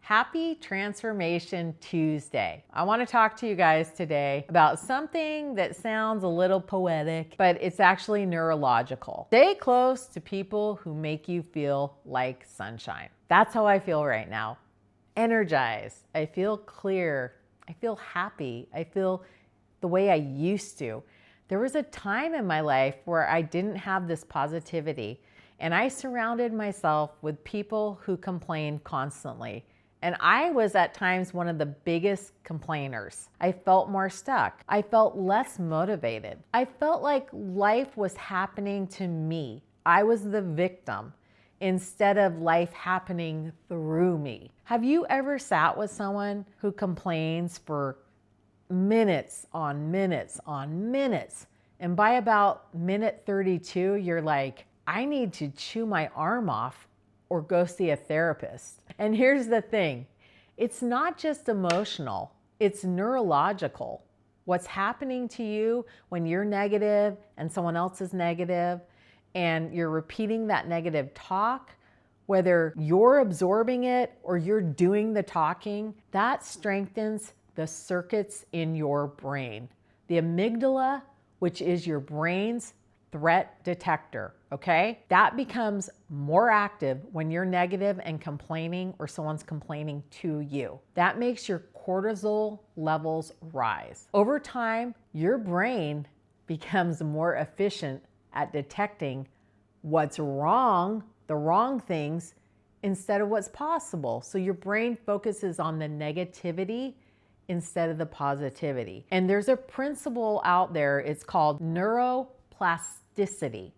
Happy Transformation Tuesday. I want to talk to you guys today about something that sounds a little poetic, but it's actually neurological. Stay close to people who make you feel like sunshine. That's how I feel right now. Energized. I feel clear. I feel happy. I feel the way I used to. There was a time in my life where I didn't have this positivity, and I surrounded myself with people who complained constantly. And I was at times one of the biggest complainers. I felt more stuck. I felt less motivated. I felt like life was happening to me. I was the victim instead of life happening through me. Have you ever sat with someone who complains for minutes on minutes on minutes? And by about minute 32, you're like, I need to chew my arm off or go see a therapist. And here's the thing, it's not just emotional, it's neurological. What's happening to you when you're negative and someone else is negative and you're repeating that negative talk, whether you're absorbing it or you're doing the talking, that strengthens the circuits in your brain. The amygdala, which is your brain's threat detector, okay? That becomes more active when you're negative and complaining or someone's complaining to you. That makes your cortisol levels rise. Over time, your brain becomes more efficient at detecting what's wrong, the wrong things, instead of what's possible. So your brain focuses on the negativity instead of the positivity. And there's a principle out there, it's called neuroplasticity.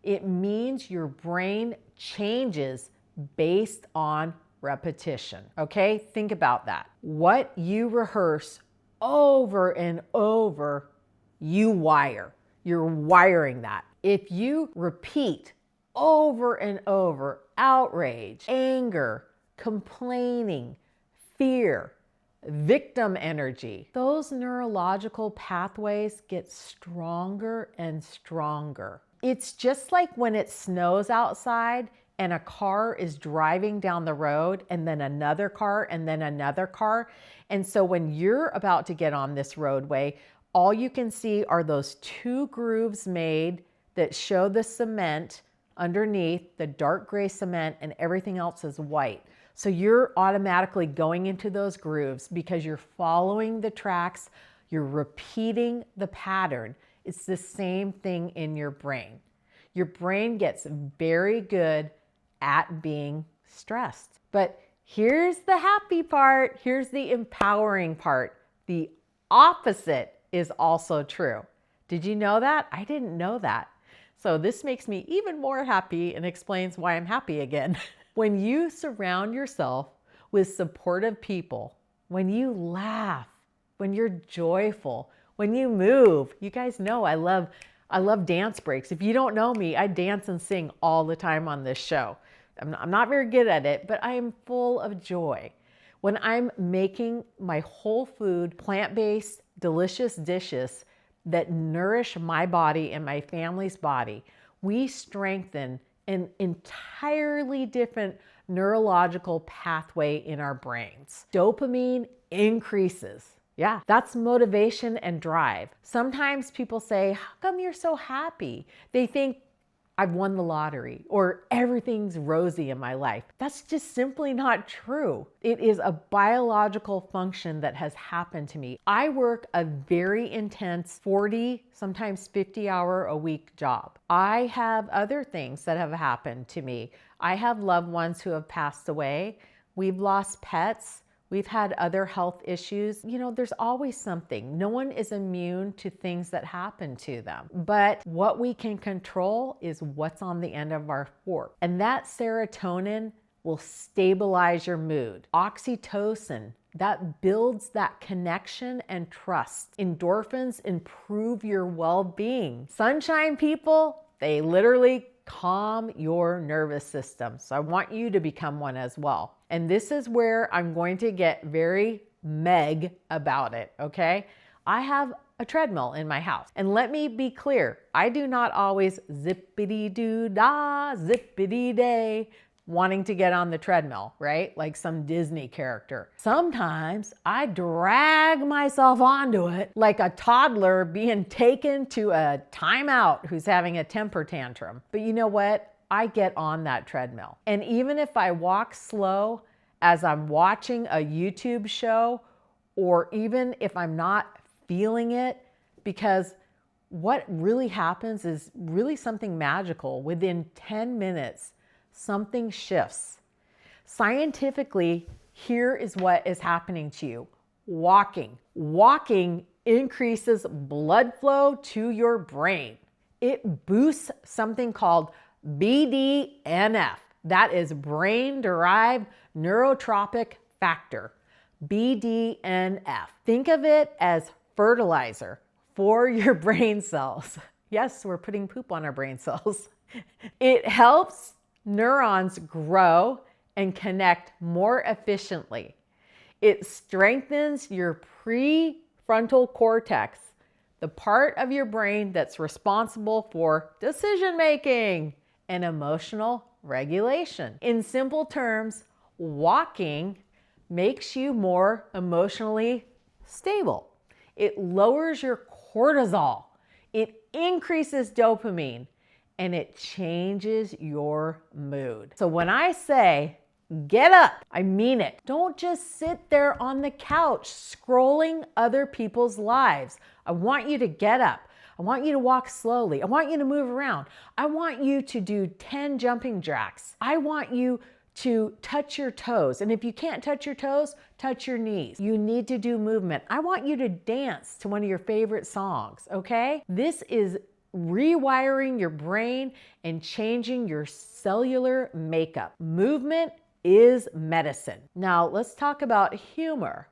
It means your brain changes based on repetition, okay? Think about that. What you rehearse over and over, you wire. You're wiring that. If you repeat over and over outrage, anger, complaining, fear, victim energy, those neurological pathways get stronger and stronger. It's just like when it snows outside and a car is driving down the road and then another car and then another car. And so when you're about to get on this roadway, all you can see are those two grooves made that show the cement underneath, the dark gray cement, and everything else is white. So you're automatically going into those grooves because you're following the tracks, you're repeating the pattern. It's the same thing in your brain. Your brain gets very good at being stressed. But here's the happy part, here's the empowering part. The opposite is also true. Did you know that? I didn't know that. So this makes me even more happy and explains why I'm happy again. When you surround yourself with supportive people, when you laugh, when you're joyful, when you move, you guys know I love dance breaks. If you don't know me, I dance and sing all the time on this show. I'm not very good at it, but I am full of joy. When I'm making my whole food, plant-based, delicious dishes that nourish my body and my family's body, we strengthen an entirely different neurological pathway in our brains. Dopamine increases. Yeah, that's motivation and drive. Sometimes people say, how come you're so happy? They think I've won the lottery or everything's rosy in my life. That's just simply not true. It is a biological function that has happened to me. I work a very intense 40, sometimes 50-hour a week job. I have other things that have happened to me. I have loved ones who have passed away. We've lost pets. We've had other health issues. You know, there's always something. No one is immune to things that happen to them. But what we can control is what's on the end of our fork. And that serotonin will stabilize your mood. Oxytocin, that builds that connection and trust. Endorphins improve your well-being. Sunshine people, they literally calm your nervous system. So I want you to become one as well. And this is where I'm going to get very meg about it, okay? I have a treadmill in my house. And let me be clear, I do not always zippity-doo-dah, zippity-day wanting to get on the treadmill, right? Like some Disney character. Sometimes I drag myself onto it like a toddler being taken to a timeout who's having a temper tantrum. But you know what? I get on that treadmill. And even if I walk slow as I'm watching a YouTube show, or even if I'm not feeling it, because what really happens is really something magical. Within 10 minutes, something shifts. Scientifically, here is what is happening to you. Walking. Walking increases blood flow to your brain. It boosts something called BDNF. That is brain-derived neurotrophic factor. BDNF. Think of it as fertilizer for your brain cells. Yes, we're putting poop on our brain cells. It helps neurons grow and connect more efficiently. It strengthens your prefrontal cortex, the part of your brain that's responsible for decision making and emotional regulation. In simple terms, walking makes you more emotionally stable. It lowers your cortisol. It increases dopamine. And it changes your mood. So when I say get up, I mean it. Don't just sit there on the couch scrolling other people's lives. I want you to get up. I want you to walk slowly. I want you to move around. I want you to do 10 jumping jacks. I want you to touch your toes. And if you can't touch your toes, touch your knees. You need to do movement. I want you to dance to one of your favorite songs, okay? This is rewiring your brain and changing your cellular makeup. Movement is medicine. Now let's talk about humor.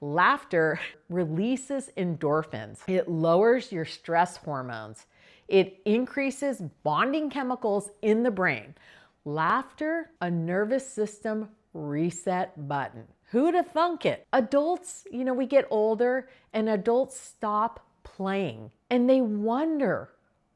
Laughter releases endorphins. It lowers your stress hormones. It increases bonding chemicals in the brain. Laughter, a nervous system reset button. Who'd have thunk it? Adults, we get older and adults stop playing and they wonder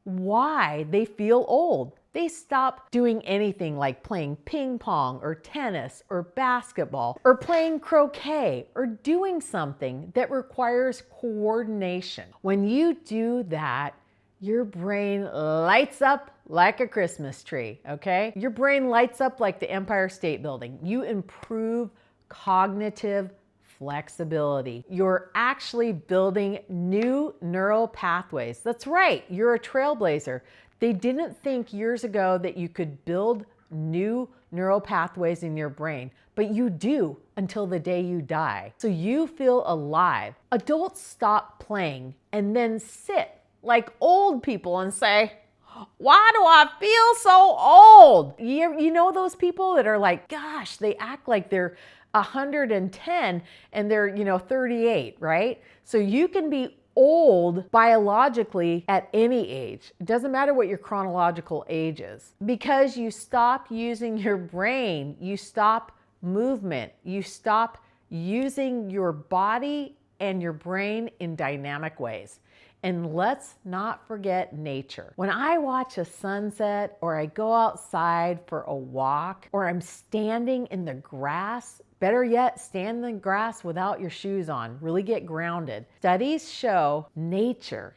why they feel old. They stop doing anything like playing ping pong or tennis or basketball or playing croquet or doing something that requires coordination. When you do that, your brain lights up like a Christmas tree, okay? Your brain lights up like the Empire State Building. You improve cognitive flexibility. You're actually building new neural pathways. That's right, you're a trailblazer. They didn't think years ago that you could build new neural pathways in your brain, but you do until the day you die. So you feel alive. Adults stop playing and then sit like old people and say, why do I feel so old? You know those people that are like, gosh, they act like they're 110 and they're 38, right? So you can be old biologically at any age. It doesn't matter what your chronological age is. Because you stop using your brain, you stop movement, you stop using your body and your brain in dynamic ways. And let's not forget nature. When I watch a sunset or I go outside for a walk or I'm standing in the grass, better yet, stand in the grass without your shoes on, really get grounded. Studies show nature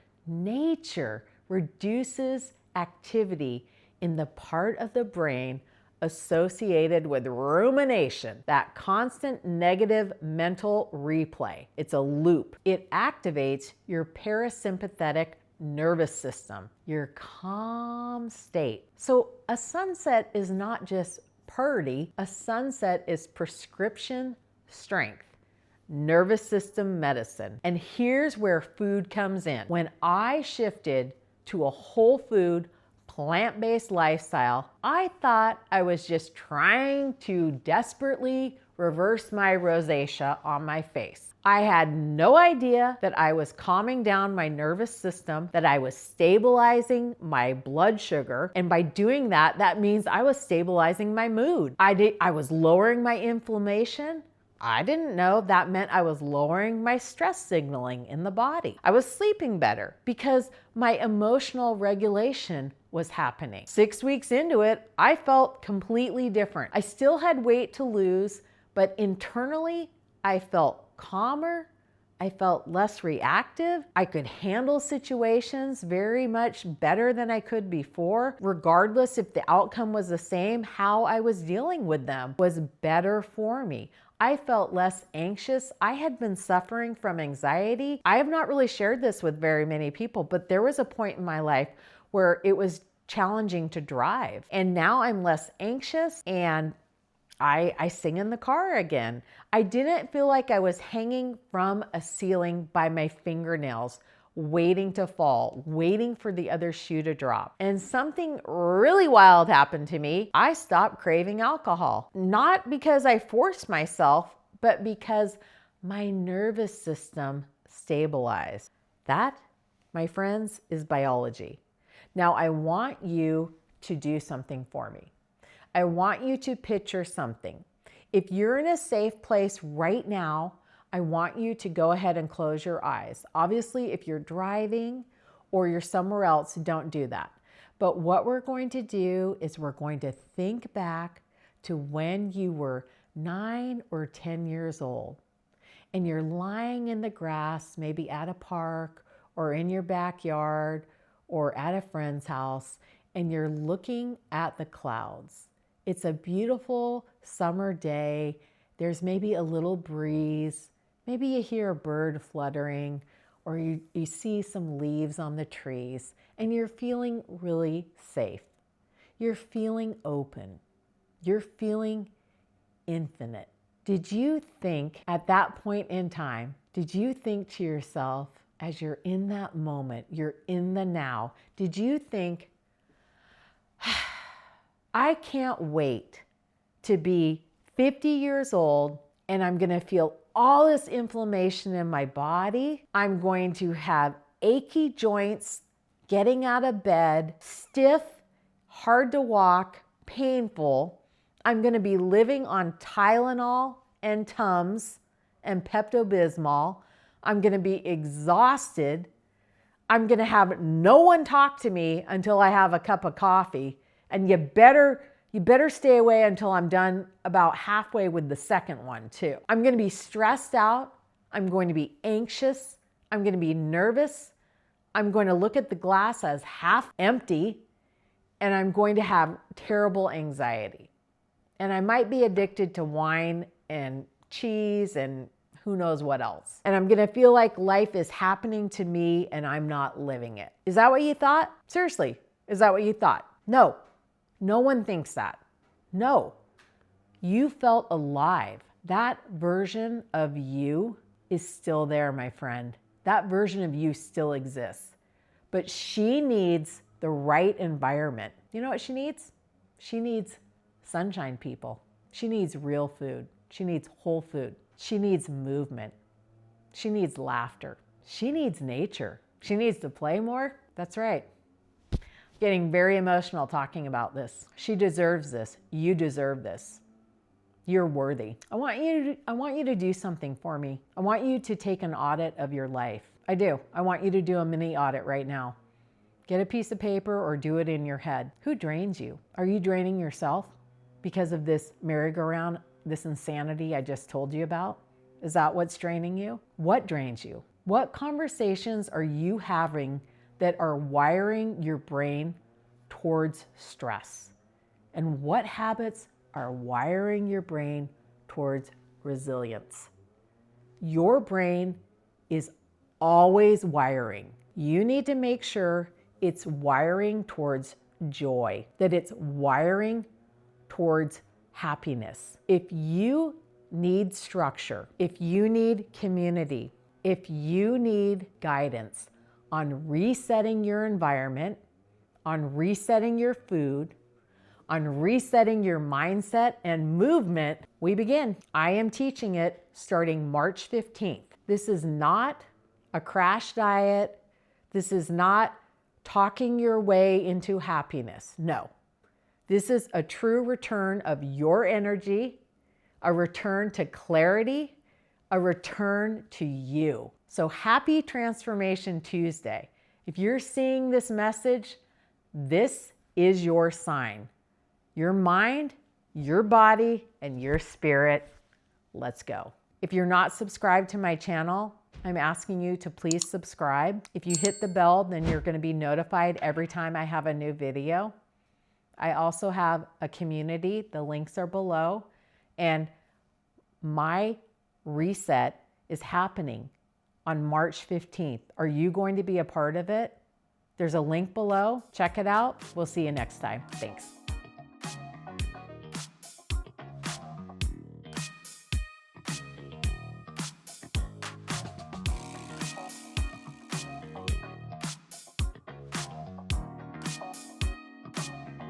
reduces activity in the part of the brain associated with rumination, that constant negative mental replay. It's a loop. It activates your parasympathetic nervous system, your calm state. So a sunset is not just pretty, a sunset is prescription strength, nervous system medicine. And here's where food comes in. When I shifted to a whole food, plant-based lifestyle, I thought I was just trying to desperately reverse my rosacea on my face. I had no idea that I was calming down my nervous system, that I was stabilizing my blood sugar, and by doing that, that means I was stabilizing my mood. I was lowering my inflammation, I didn't know that meant I was lowering my stress signaling in the body. I was sleeping better because my emotional regulation was happening. 6 weeks into it, I felt completely different. I still had weight to lose, but internally, I felt calmer. I felt less reactive. I could handle situations very much better than I could before. Regardless if the outcome was the same, how I was dealing with them was better for me. I felt less anxious. I had been suffering from anxiety. I have not really shared this with very many people, but there was a point in my life where it was challenging to drive. And now I'm less anxious and I sing in the car again. I didn't feel like I was hanging from a ceiling by my fingernails, waiting to fall, waiting for the other shoe to drop. And something really wild happened to me. I stopped craving alcohol. Not because I forced myself, but because my nervous system stabilized. That, my friends, is biology. Now I want you to do something for me. I want you to picture something. If you're in a safe place right now, I want you to go ahead and close your eyes. Obviously, if you're driving or you're somewhere else, don't do that. But what we're going to do is we're going to think back to when you were 9 or 10 years old and you're lying in the grass, maybe at a park or in your backyard or at a friend's house, and you're looking at the clouds. It's a beautiful summer day. There's maybe a little breeze. Maybe you hear a bird fluttering, or you see some leaves on the trees, and you're feeling really safe. You're feeling open. You're feeling infinite. Did you think at that point in time, did you think to yourself, as you're in that moment, you're in the now, did you think, I can't wait to be 50 years old and I'm going to feel all this inflammation in my body. I'm going to have achy joints, getting out of bed, stiff, hard to walk, painful. I'm going to be living on Tylenol and Tums and Pepto-Bismol. I'm going to be exhausted. I'm going to have no one talk to me until I have a cup of coffee. And you better stay away until I'm done about halfway with the second one too. I'm going to be stressed out. I'm going to be anxious. I'm going to be nervous. I'm going to look at the glass as half empty, and I'm going to have terrible anxiety. And I might be addicted to wine and cheese and who knows what else. And I'm going to feel like life is happening to me and I'm not living it. Is that what you thought? Seriously, is that what you thought? No. No one thinks that. No, you felt alive. That version of you is still there, my friend. That version of you still exists. But she needs the right environment. You know what she needs? She needs sunshine people. She needs real food. She needs whole food. She needs movement. She needs laughter. She needs nature. She needs to play more. That's right. Getting very emotional talking about this. She deserves this. You deserve this. You're worthy. I want you to do something for me. I want you to take an audit of your life. I do. I want you to do a mini audit right now. Get a piece of paper or do it in your head. Who drains you? Are you draining yourself because of this merry-go-round, this insanity I just told you about? Is that what's draining you? What drains you? What conversations are you having that are wiring your brain towards stress? And what habits are wiring your brain towards resilience? Your brain is always wiring. You need to make sure it's wiring towards joy, that it's wiring towards happiness. If you need structure, if you need community, if you need guidance on resetting your environment, on resetting your food, on resetting your mindset and movement, we begin. I am teaching it starting March 15th. This is not a crash diet. This is not talking your way into happiness. No. This is a true return of your energy, a return to clarity, a return to you. So happy Transformation Tuesday. If you're seeing this message, this is your sign. Your mind, your body, and your spirit. Let's go. If you're not subscribed to my channel, I'm asking you to please subscribe. If you hit the bell, then you're going to be notified every time I have a new video. I also have a community. The links are below. And my reset is happening on March 15th. Are you going to be a part of it? There's a link below. Check it out. We'll see you next time. Thanks.